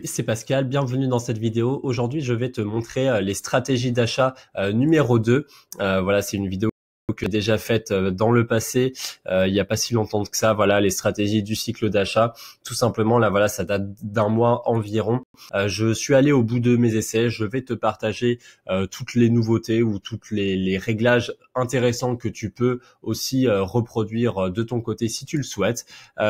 c'est Pascal, bienvenue dans cette vidéo. Aujourd'hui, je vais te montrer les stratégies d'achat numéro 2. Voilà, c'est une vidéo que j'ai déjà faite dans le passé, il n'y a pas si longtemps que ça. Voilà, les stratégies du cycle d'achat. Tout simplement, là, voilà, ça date d'un mois environ. Je suis allé au bout de mes essais. Je vais te partager toutes les nouveautés ou toutes les réglages intéressants que tu peux aussi reproduire de ton côté si tu le souhaites.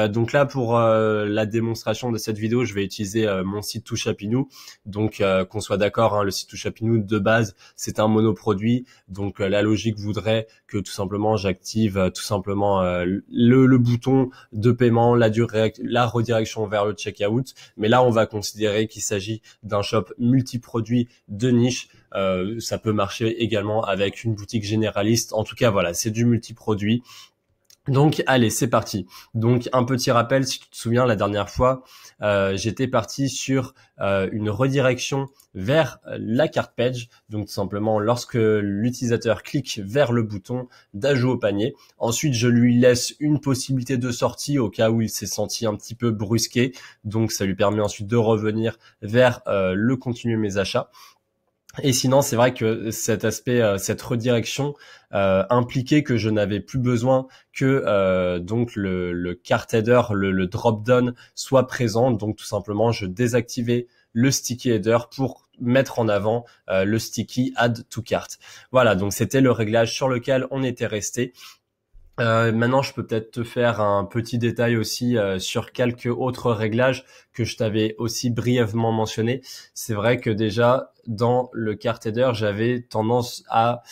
Donc là, pour la démonstration de cette vidéo, je vais utiliser mon site Touchapinou. Donc qu'on soit d'accord, hein, le site Touchapinou de base, c'est un monoproduit. Donc la logique voudrait que tout simplement j'active tout simplement le bouton de paiement, la redirection vers le checkout. Mais là, on va considérer qu'il s'agit d'un shop multiproduit de niche. Ça peut marcher également avec une boutique généraliste. En tout cas, voilà, c'est du multiproduit. Donc allez, c'est parti. Donc un petit rappel, si tu te souviens, la dernière fois, j'étais parti sur une redirection vers la cart page. Donc tout simplement, lorsque l'utilisateur clique vers le bouton d'ajout au panier, ensuite je lui laisse une possibilité de sortie au cas où il s'est senti un petit peu brusqué. Donc ça lui permet ensuite de revenir vers le continuer mes achats. Et sinon, c'est vrai que cet aspect, cette redirection impliquait que je n'avais plus besoin que donc le cart header, le drop down soit présent. Donc tout simplement, je désactivais le sticky header pour mettre en avant le sticky add to cart. Voilà, donc c'était le réglage sur lequel on était resté. Maintenant, je peux peut-être te faire un petit détail aussi sur quelques autres réglages que je t'avais aussi brièvement mentionné. C'est vrai que déjà, dans le cart header, j'avais tendance à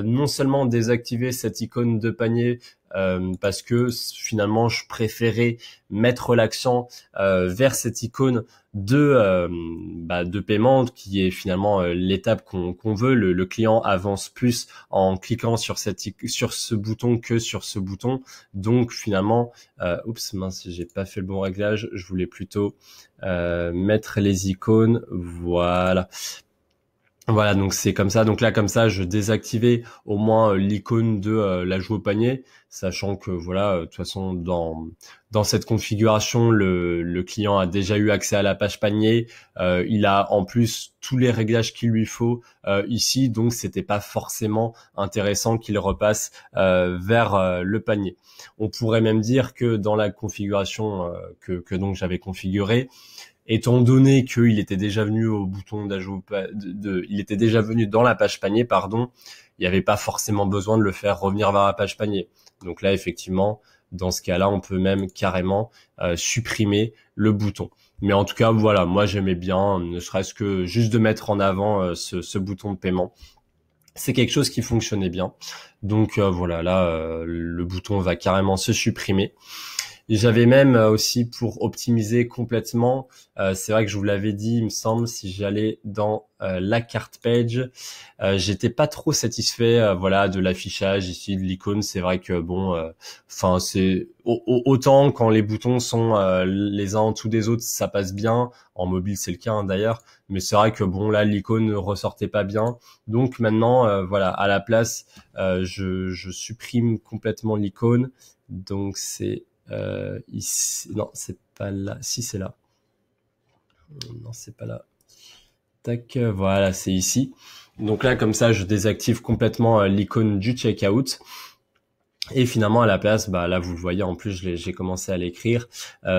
non seulement désactiver cette icône de panier parce que finalement, je préférais mettre l'accent vers cette icône de paiement qui est finalement l'étape qu'on veut. Le client avance plus en cliquant sur ce bouton que sur ce bouton. Donc finalement, oups mince, j'ai pas fait le bon réglage. Je voulais plutôt mettre les icônes. Voilà, donc c'est comme ça. Donc là, comme ça, je désactivais au moins l'icône de l'ajout au panier, sachant que voilà, de toute façon, dans cette configuration, le client a déjà eu accès à la page panier. Il a en plus tous les réglages qu'il lui faut ici, donc c'était pas forcément intéressant qu'il repasse vers le panier. On pourrait même dire que dans la configuration que donc j'avais configurée, étant donné qu'il était déjà venu au bouton d'ajout, il était déjà venu dans la page panier, pardon, il n'y avait pas forcément besoin de le faire revenir vers la page panier. Donc là, effectivement, dans ce cas-là, on peut même carrément supprimer le bouton. Mais en tout cas, voilà, moi j'aimais bien, ne serait-ce que juste de mettre en avant ce bouton de paiement. C'est quelque chose qui fonctionnait bien. Donc voilà, là, le bouton va carrément se supprimer. J'avais même aussi pour optimiser complètement, c'est vrai que je vous l'avais dit, il me semble, si j'allais dans la cart page, j'étais pas trop satisfait, voilà, de l'affichage ici de l'icône. C'est vrai que bon, enfin c'est autant quand les boutons sont les uns en dessous des autres, ça passe bien. En mobile, c'est le cas hein, d'ailleurs, mais c'est vrai que bon là, l'icône ne ressortait pas bien. Donc maintenant, voilà, à la place, je supprime complètement l'icône. Donc c'est ici, non, c'est pas là. Si, c'est là. Non, c'est pas là. Tac, voilà, c'est ici. Donc là, comme ça, je désactive complètement l'icône du checkout. Et finalement, à la place, bah là, vous le voyez, en plus, j'ai commencé à l'écrire.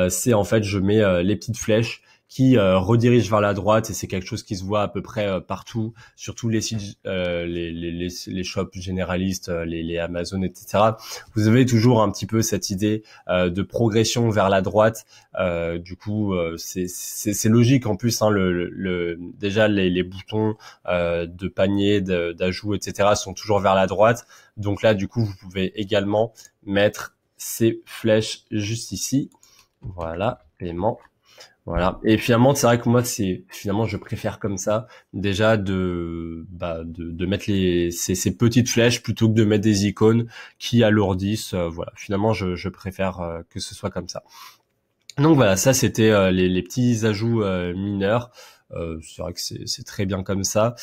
C'est en fait, je mets les petites flèches qui redirige vers la droite, et c'est quelque chose qui se voit à peu près partout, sur tous les sites, les shops généralistes, les Amazon, etc. Vous avez toujours un petit peu cette idée de progression vers la droite. Du coup, c'est logique en plus. Hein, déjà les boutons de panier, d'ajout, etc. sont toujours vers la droite. Donc là, du coup, vous pouvez également mettre ces flèches juste ici. Voilà, paiement. Voilà. Et finalement, c'est vrai que moi, finalement, je préfère comme ça, déjà de mettre ces petites flèches plutôt que de mettre des icônes qui alourdissent. Voilà. Finalement, je préfère que ce soit comme ça. Donc voilà, ça c'était les petits ajouts mineurs. C'est vrai que c'est très bien comme ça.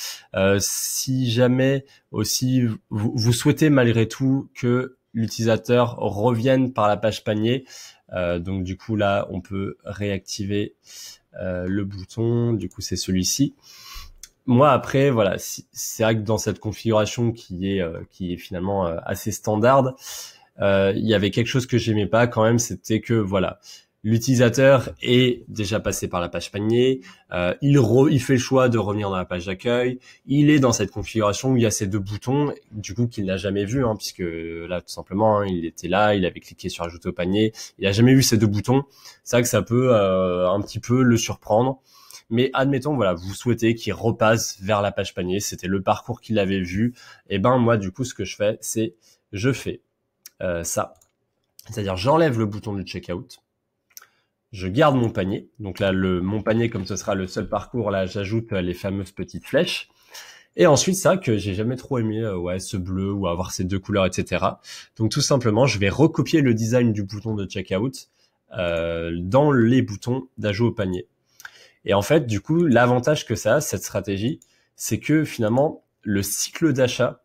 Si jamais aussi vous souhaitez malgré tout que l'utilisateur revienne par la page panier, donc du coup là on peut réactiver le bouton, du coup c'est celui-ci. Moi après voilà, c'est vrai que dans cette configuration qui est finalement assez standard, il y avait quelque chose que j'aimais pas quand même, c'était que voilà, l'utilisateur est déjà passé par la page panier, il fait le choix de revenir dans la page d'accueil, il est dans cette configuration où il y a ces deux boutons, du coup qu'il n'a jamais vu, hein, puisque là tout simplement, hein, il était là, il avait cliqué sur ajouter au panier, il a jamais vu ces deux boutons. C'est vrai que ça peut un petit peu le surprendre. Mais admettons, voilà, vous souhaitez qu'il repasse vers la page panier, c'était le parcours qu'il avait vu, et ben moi du coup ce que je fais, c'est je fais ça, c'est-à-dire j'enlève le bouton du checkout, je garde mon panier, donc là mon panier comme ce sera le seul parcours, là j'ajoute les fameuses petites flèches, et ensuite c'est vrai que j'ai jamais trop aimé ce bleu ou avoir ces deux couleurs, etc. Donc tout simplement je vais recopier le design du bouton de checkout dans les boutons d'ajout au panier. Et en fait, du coup, l'avantage que ça a, cette stratégie, c'est que finalement, le cycle d'achat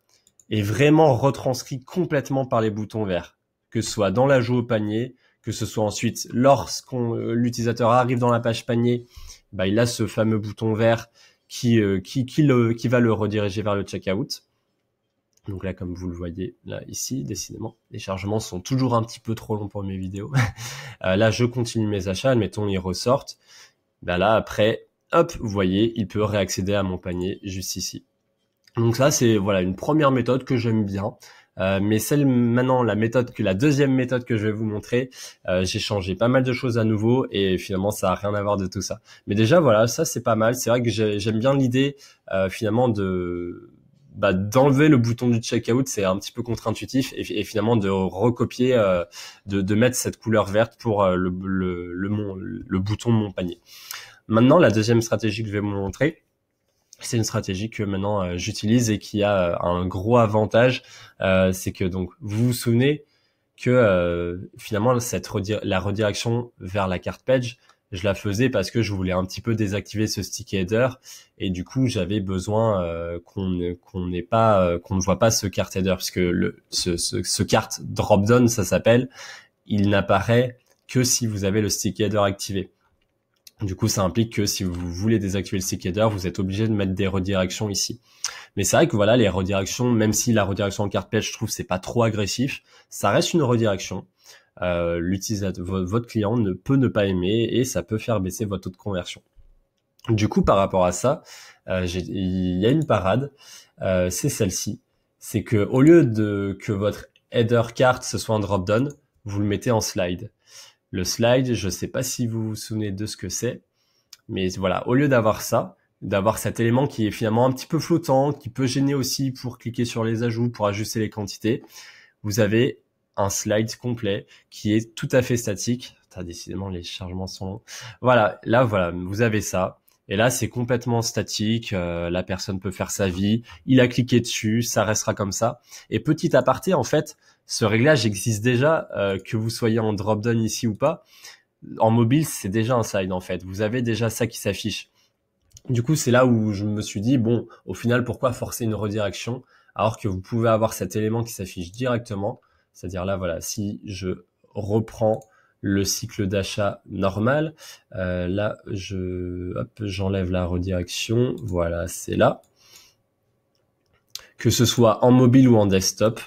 est vraiment retranscrit complètement par les boutons verts. Que ce soit dans l'ajout au panier, que ce soit ensuite l'utilisateur arrive dans la page panier, bah, il a ce fameux bouton vert qui va le rediriger vers le checkout. Donc là, comme vous le voyez, là, ici, décidément, les chargements sont toujours un petit peu trop longs pour mes vidéos. Là, je continue mes achats, admettons, ils ressortent. Ben là, après, hop, vous voyez, il peut réaccéder à mon panier juste ici. Donc ça, c'est voilà une première méthode que j'aime bien. Mais la deuxième méthode que je vais vous montrer, j'ai changé pas mal de choses à nouveau et finalement ça a rien à voir de tout ça. Mais déjà voilà, ça c'est pas mal. C'est vrai que j'aime bien l'idée finalement d'enlever le bouton du checkout, c'est un petit peu contre-intuitif et finalement de recopier, de mettre cette couleur verte pour le bouton de mon panier. Maintenant, la deuxième stratégie que je vais vous montrer, c'est une stratégie que maintenant j'utilise et qui a un gros avantage, c'est que donc vous vous souvenez que finalement la redirection vers la carte page, je la faisais parce que je voulais un petit peu désactiver ce sticky header et du coup j'avais besoin qu'on ne voit pas ce cart header puisque ce cart drop down ça s'appelle, il n'apparaît que si vous avez le sticky header activé. Du coup, ça implique que si vous voulez désactiver le sticky header, vous êtes obligé de mettre des redirections ici. Mais c'est vrai que voilà, les redirections, même si la redirection en carte page, je trouve, c'est pas trop agressif, ça reste une redirection. Votre client ne peut ne pas aimer et ça peut faire baisser votre taux de conversion. Du coup, par rapport à ça, il y a une parade, c'est celle-ci. C'est que au lieu que votre header carte ce soit un drop-down, vous le mettez en slide. Le slide, je ne sais pas si vous vous souvenez de ce que c'est, mais voilà, au lieu d'avoir cet élément qui est finalement un petit peu flottant, qui peut gêner aussi pour cliquer sur les ajouts, pour ajuster les quantités, vous avez un slide complet qui est tout à fait statique. Décidément, les chargements sont longs. Voilà, là, voilà, vous avez ça. Et là, c'est complètement statique. La personne peut faire sa vie. Il a cliqué dessus, ça restera comme ça. Et petit aparté, en fait, ce réglage existe déjà, que vous soyez en drop-down ici ou pas. En mobile, c'est déjà un slide en fait. Vous avez déjà ça qui s'affiche. Du coup, c'est là où je me suis dit, bon, au final, pourquoi forcer une redirection alors que vous pouvez avoir cet élément qui s'affiche directement. C'est-à-dire là, voilà, si je reprends le cycle d'achat normal, là, j'enlève la redirection. Voilà, c'est là. Que ce soit en mobile ou en desktop,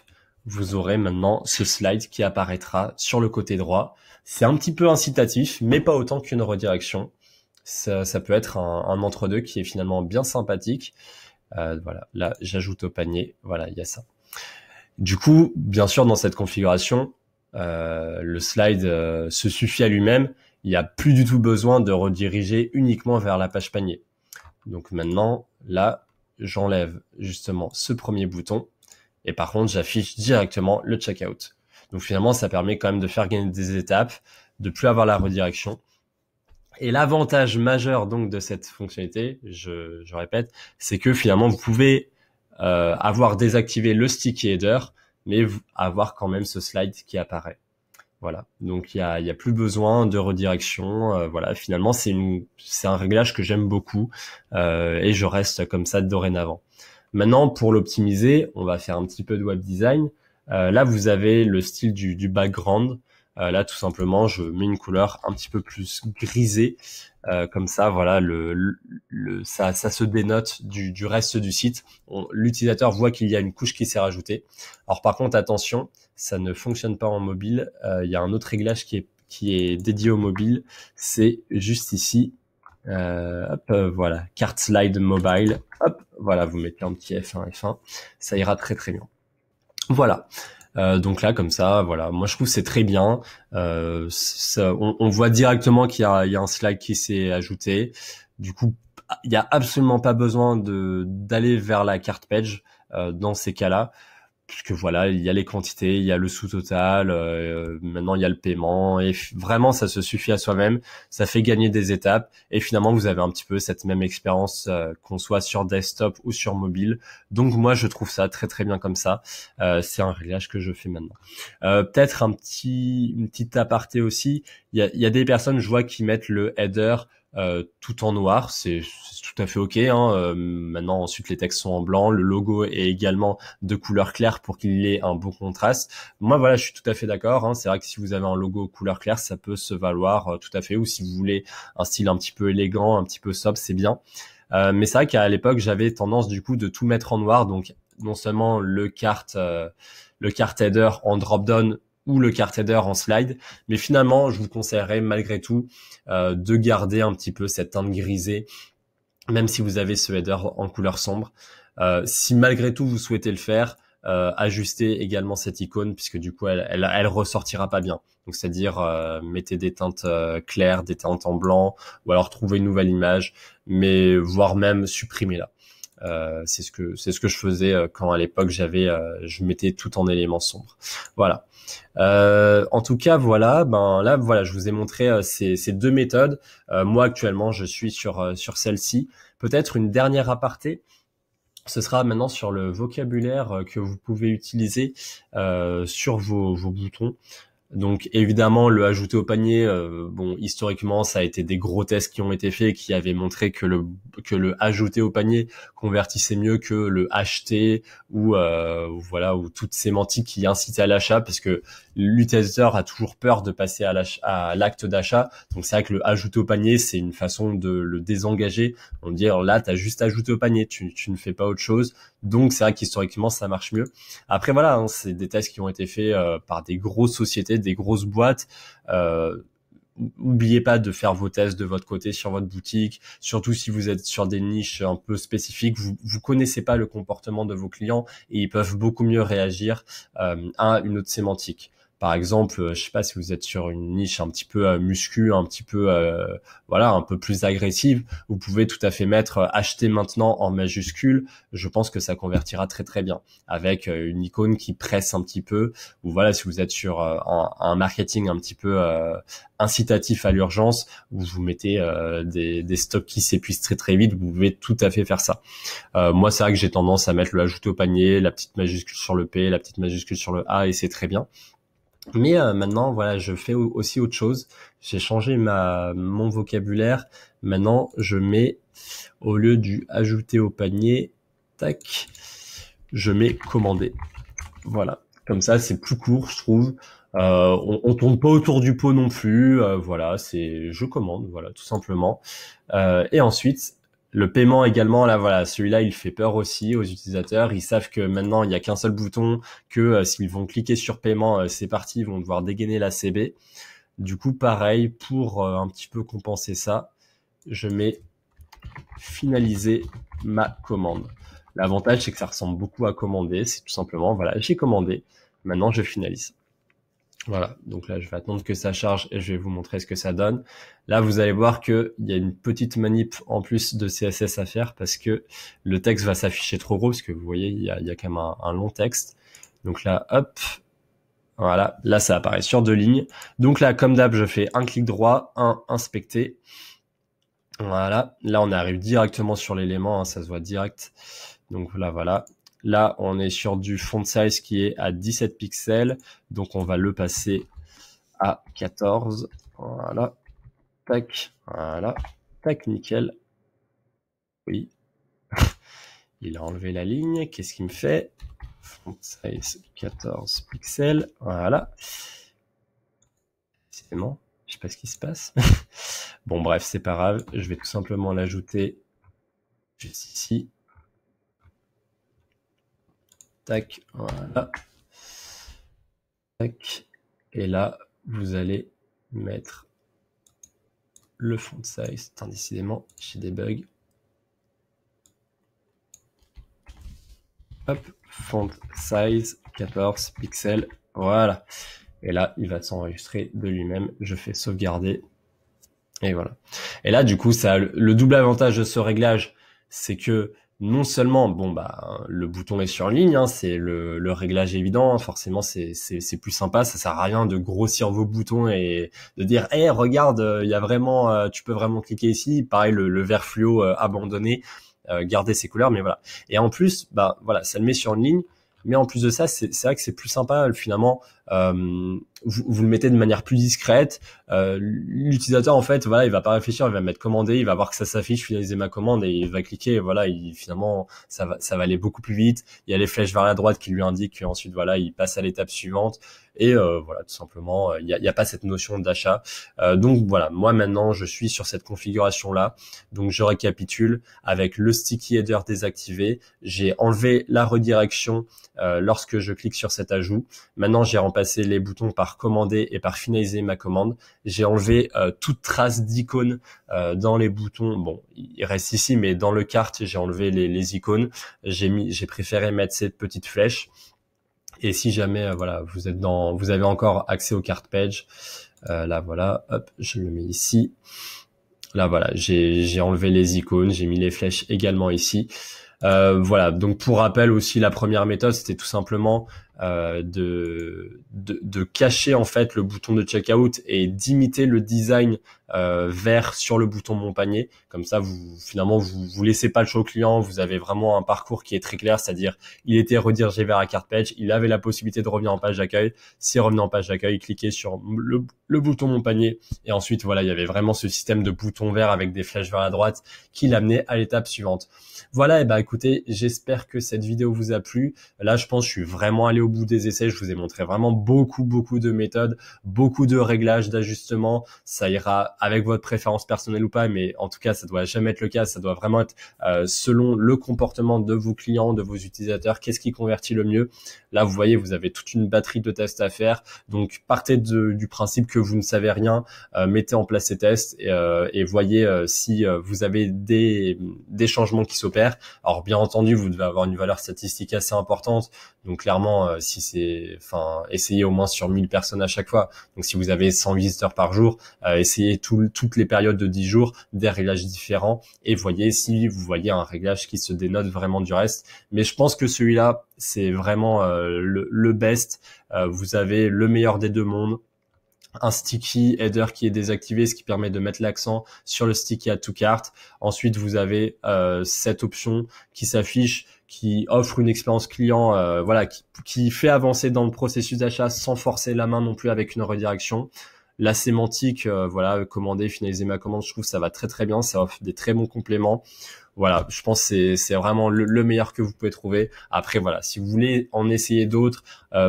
vous aurez maintenant ce slide qui apparaîtra sur le côté droit. C'est un petit peu incitatif, mais pas autant qu'une redirection. Ça peut être un entre-deux qui est finalement bien sympathique. Voilà, là, j'ajoute au panier. Voilà, il y a ça. Du coup, bien sûr, dans cette configuration, le slide se suffit à lui-même. Il n'y a plus du tout besoin de rediriger uniquement vers la page panier. Donc maintenant, là, j'enlève justement ce premier bouton. Et par contre, j'affiche directement le checkout. Donc finalement, ça permet quand même de faire gagner des étapes, de plus avoir la redirection. Et l'avantage majeur donc de cette fonctionnalité, je répète, c'est que finalement, vous pouvez avoir désactivé le sticky header, mais avoir quand même ce slide qui apparaît. Voilà. Donc il y a plus besoin de redirection. Voilà. Finalement, c'est un réglage que j'aime beaucoup et je reste comme ça dorénavant. Maintenant, pour l'optimiser, on va faire un petit peu de web design. Là, vous avez le style du background. Là, tout simplement, je mets une couleur un petit peu plus grisée. Comme ça, voilà, ça se dénote du reste du site. L'utilisateur voit qu'il y a une couche qui s'est rajoutée. Alors par contre, attention, ça ne fonctionne pas en mobile. Il y a un autre réglage qui est dédié au mobile. C'est juste ici. Voilà, carte slide mobile. Hop, voilà, vous mettez un petit F1, F1. Ça ira très très bien. Voilà. Donc là, comme ça, voilà. Moi, je trouve que c'est très bien. On voit directement il y a un slide qui s'est ajouté. Du coup, il y a absolument pas besoin d'aller vers la carte page dans ces cas-là, puisque voilà, il y a les quantités, il y a le sous-total, maintenant il y a le paiement, et vraiment ça se suffit à soi-même, ça fait gagner des étapes, et finalement vous avez un petit peu cette même expérience qu'on soit sur desktop ou sur mobile. Donc moi je trouve ça très très bien comme ça. C'est un réglage que je fais maintenant. Peut-être une petite aparté aussi, il y a des personnes, je vois, qui mettent le header tout en noir, c'est tout à fait ok, hein. Maintenant ensuite les textes sont en blanc, le logo est également de couleur claire pour qu'il ait un bon contraste. Moi voilà, je suis tout à fait d'accord, hein. C'est vrai que si vous avez un logo couleur claire, ça peut se valoir tout à fait, ou si vous voulez un style un petit peu élégant, un petit peu sobre, c'est bien. Mais c'est vrai qu'à l'époque j'avais tendance du coup de tout mettre en noir, donc non seulement le carte header en drop-down ou le carte header en slide, mais finalement je vous conseillerais malgré tout de garder un petit peu cette teinte grisée, même si vous avez ce header en couleur sombre. Si malgré tout vous souhaitez le faire, ajustez également cette icône, puisque du coup elle ressortira pas bien. Donc c'est-à-dire mettez des teintes claires, des teintes en blanc, ou alors trouvez une nouvelle image, mais voire même supprimez-la. C'est ce que je faisais quand à l'époque je mettais tout en éléments sombres. Voilà. En tout cas, voilà. Ben là, voilà, je vous ai montré ces deux méthodes. Moi, actuellement, je suis sur celle-ci. Peut-être une dernière aparté. Ce sera maintenant sur le vocabulaire que vous pouvez utiliser sur vos boutons. Donc évidemment, le ajouter au panier, bon, historiquement, ça a été des gros tests qui ont été faits, qui avaient montré que le ajouter au panier convertissait mieux que le acheter, ou voilà, ou toute sémantique qui incitait à l'achat, parce que l'utilisateur a toujours peur de passer à l'acte d'achat. Donc c'est vrai que le ajouter au panier, c'est une façon de le désengager. On dit alors là, t'as juste ajouté au panier, tu ne fais pas autre chose. Donc c'est vrai qu'historiquement, ça marche mieux. Après voilà, hein, c'est des tests qui ont été faits par des grosses sociétés, des grosses boîtes. N'oubliez pas de faire vos tests de votre côté sur votre boutique, surtout si vous êtes sur des niches un peu spécifiques. Vous connaissez pas le comportement de vos clients et ils peuvent beaucoup mieux réagir à une autre sémantique. Par exemple, je sais pas si vous êtes sur une niche un petit peu muscu, un petit peu voilà, un peu plus agressive, vous pouvez tout à fait mettre acheter maintenant en majuscule. Je pense que ça convertira très très bien avec une icône qui presse un petit peu. Ou voilà, si vous êtes sur un marketing un petit peu incitatif à l'urgence, où vous mettez des stocks qui s'épuisent très très vite, vous pouvez tout à fait faire ça. Moi, c'est vrai que j'ai tendance à mettre le ajouter au panier, la petite majuscule sur le P, la petite majuscule sur le A, et c'est très bien. Mais maintenant, voilà, je fais aussi autre chose. J'ai changé mon vocabulaire. Maintenant, je mets, au lieu du ajouter au panier, tac, je mets commander. Voilà. Comme ça, c'est plus court, je trouve. On tourne pas autour du pot non plus. Voilà, c'est je commande, voilà, tout simplement. Et ensuite, le paiement également, là, voilà, celui-là, il fait peur aussi aux utilisateurs. Ils savent que maintenant, il n'y a qu'un seul bouton, que s'ils vont cliquer sur paiement, c'est parti, ils vont devoir dégainer la CB. Du coup, pareil, pour un petit peu compenser ça, je mets finaliser ma commande. L'avantage, c'est que ça ressemble beaucoup à commander. C'est tout simplement, voilà, j'ai commandé. Maintenant, je finalise. Voilà, donc là je vais attendre que ça charge et je vais vous montrer ce que ça donne. Là vous allez voir qu'il y a une petite manip en plus de CSS à faire, parce que le texte va s'afficher trop gros, parce que vous voyez il y a quand même un long texte. Donc là hop, voilà, là ça apparaît sur 2 lignes. Donc là comme d'hab je fais un clic droit, inspecter. Voilà, là on arrive directement sur l'élément, hein, ça se voit direct. Donc là voilà. Là, on est sur du font size qui est à 17 pixels. Donc, on va le passer à 14. Voilà. Tac. Voilà. Tac, nickel. Oui. Il a enlevé la ligne. Qu'est-ce qu'il me fait? Font size 14 pixels. Voilà. Décidément, je sais pas ce qui se passe. Bon, bref, c'est pas grave. Je vais tout simplement l'ajouter juste ici. Tac, voilà. Tac. Et là, vous allez mettre le font size. Attends, décidément, j'ai des bugs. Hop, font size, 14 pixels. Voilà. Et là, il va s'enregistrer de lui-même. Je fais sauvegarder. Et voilà. Et là, du coup, ça a le double avantage de ce réglage, c'est que non seulement, bon, bah, le bouton est sur ligne, hein, c'est le réglage évident, hein, forcément, c'est plus sympa, ça sert à rien de grossir vos boutons et de dire, hey, regarde, il y a vraiment, tu peux vraiment cliquer ici. Pareil, le vert fluo abandonné, garder ses couleurs, mais voilà. Et en plus, bah, voilà, ça le met sur une ligne. Mais en plus de ça, c'est vrai que c'est plus sympa finalement. Vous le mettez de manière plus discrète. L'utilisateur en fait, voilà, il va pas réfléchir, il va mettre commander, il va voir que ça s'affiche, finaliser ma commande et il va cliquer. Et voilà, finalement ça va aller beaucoup plus vite. Il y a les flèches vers la droite qui lui indiquent qu'ensuite voilà, il passe à l'étape suivante. Et voilà, tout simplement, il y a pas cette notion d'achat. Donc voilà, moi maintenant je suis sur cette configuration là. Donc je récapitule avec le sticky header désactivé. J'ai enlevé la redirection lorsque je clique sur cet ajout. Maintenant, j'ai remplacé les boutons par commander et par finaliser ma commande. J'ai enlevé toute trace d'icône dans les boutons. Bon, il reste ici, mais dans le kart, j'ai enlevé les icônes. J'ai préféré mettre cette petite flèche. Et si jamais voilà, vous avez encore accès au cart page, là voilà, hop, je le mets ici. Là voilà, j'ai enlevé les icônes, j'ai mis les flèches également ici. Voilà, donc pour rappel aussi, la première méthode, c'était tout simplement de cacher en fait le bouton de checkout et d'imiter le design vert sur le bouton mon panier. Comme ça, vous laissez pas le choix au client, vous avez vraiment un parcours qui est très clair, c'est-à-dire il était redirigé vers la cart page, il avait la possibilité de revenir en page d'accueil. S'il revenait en page d'accueil, cliquez sur le bouton mon panier et ensuite voilà, il y avait vraiment ce système de bouton vert avec des flèches vers la droite qui l'amenait à l'étape suivante. Voilà, et bah écoutez, j'espère que cette vidéo vous a plu. Là, je pense que je suis vraiment allé au bout des essais. Je vous ai montré vraiment beaucoup de méthodes, beaucoup de réglages, d'ajustements. Ça ira avec votre préférence personnelle ou pas, mais en tout cas, ça doit jamais être le cas. Ça doit vraiment être selon le comportement de vos clients, de vos utilisateurs. Qu'est-ce qui convertit le mieux? Là, vous voyez, vous avez toute une batterie de tests à faire. Donc, partez du principe que vous ne savez rien. Mettez en place ces tests et voyez si vous avez des changements qui s'opèrent. Alors, bien entendu, vous devez avoir une valeur statistique assez importante. Donc, clairement, essayez au moins sur 1000 personnes à chaque fois. Donc, si vous avez 100 visiteurs par jour, essayez toutes les périodes de 10 jours, des réglages différents et voyez si vous voyez un réglage qui se dénote vraiment du reste. Mais je pense que celui-là, c'est vraiment le best. Vous avez le meilleur des deux mondes. Un sticky header qui est désactivé, ce qui permet de mettre l'accent sur le sticky add to cart. Ensuite, vous avez cette option qui s'affiche, qui offre une expérience client, voilà, qui fait avancer dans le processus d'achat sans forcer la main non plus avec une redirection. La sémantique, voilà, commander, finaliser ma commande, je trouve que ça va très bien, ça offre des très bons compléments. Voilà, je pense que c'est vraiment le meilleur que vous pouvez trouver. Après, voilà, si vous voulez en essayer d'autres,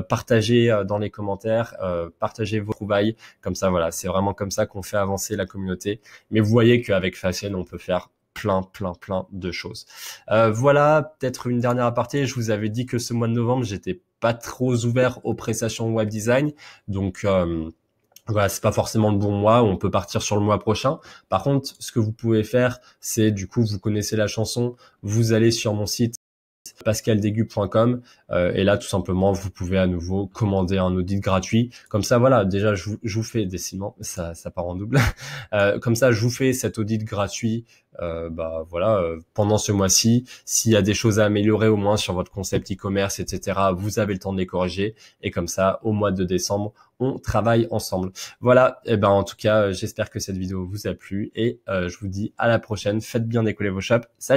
partagez dans les commentaires, partagez vos trouvailles. Comme ça, voilà, c'est vraiment comme ça qu'on fait avancer la communauté. Mais vous voyez qu'avec Facile, on peut faire plein de choses. Voilà, peut-être une dernière aparté. Je vous avais dit que ce mois de novembre, j'étais pas trop ouvert aux prestations web design. Donc, voilà, c'est pas forcément le bon mois, on peut partir sur le mois prochain. Par contre, ce que vous pouvez faire, c'est du coup, vous connaissez la chanson, vous allez sur mon site pascaldegu.com et là tout simplement vous pouvez à nouveau commander un audit gratuit. Comme ça voilà, déjà je vous fais décidément ça part en double. Comme ça je vous fais cet audit gratuit pendant ce mois-ci. S'il y a des choses à améliorer au moins sur votre concept e-commerce, etc., vous avez le temps de les corriger et comme ça au mois de décembre on travaille ensemble. Voilà, et en tout cas j'espère que cette vidéo vous a plu et je vous dis à la prochaine. Faites bien décoller vos shops. Salut.